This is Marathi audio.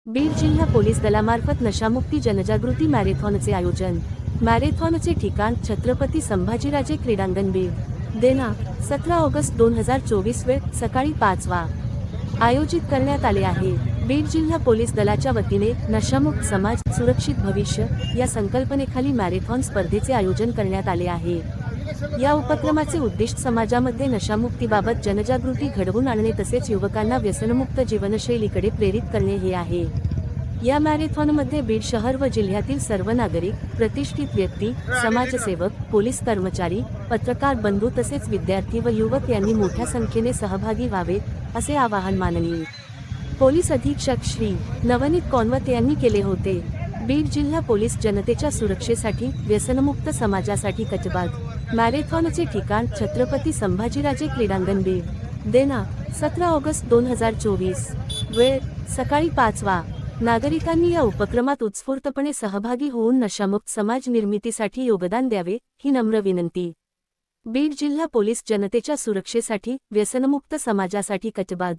बीड जिल्हा पोलीस दलामार्फत नशामुक्ती जनजागृती मॅरेथॉनचे आयोजन। मॅरेथॉनचे ठिकाण छत्रपती संभाजीराजे क्रीडांगण बीड। दिनांक 17 ऑगस्ट 2024 वेळ सकाळी 5 वाजता आयोजित करण्यात आले आहे। बीड जिल्हा पोलीस दलाच्या वतीने नशामुक्त समाज सुरक्षित भविष्य या संकल्पनेखाली मॅरेथॉन स्पर्धेचे आयोजन करण्यात आले आहे। या उपक्रमाचे उद्दिष्ट समाजामध्ये नशामुक्तीबाबत जनजागृती घडवून आणणे तसेच युवकांना व्यसनमुक्त जीवनशैलीकडे प्रेरित करणे हे आहे। या मॅरेथॉनमध्ये बीड शहर व जिल्ह्यातील सर्व नागरिक, प्रतिष्ठित व्यक्ती, समाजसेवक, पोलीस कर्मचारी, पत्रकार बंधू तसेच विद्यार्थी व युवक यांनी मोठ्या संख्येने सहभागी व्हावे असे आवाहन माननीय पोलीस अधीक्षक श्री नवनीत कौनवत यांनी केले होते। बीड जिल्हा पोलीस जनतेच्या सुरक्षेसाठी व्यसनमुक्त समाजासाठी कटिबद्ध। मॅरेथॉनचे ठिकाण छत्रपती संभाजीराजे क्रीडांगण बीड। दिनांक 17 ऑगस्ट 2024 वेळ सकाळी 5 वाजता। नागरिकांनी या उपक्रमात उत्स्फूर्तपणे सहभागी होऊन नशामुक्त समाज निर्मितीसाठी योगदान द्यावे ही नम्र विनंती। बीड जिल्हा पोलीस जनतेच्या सुरक्षेसाठी व्यसनमुक्त समाजासाठी कटिबद्ध।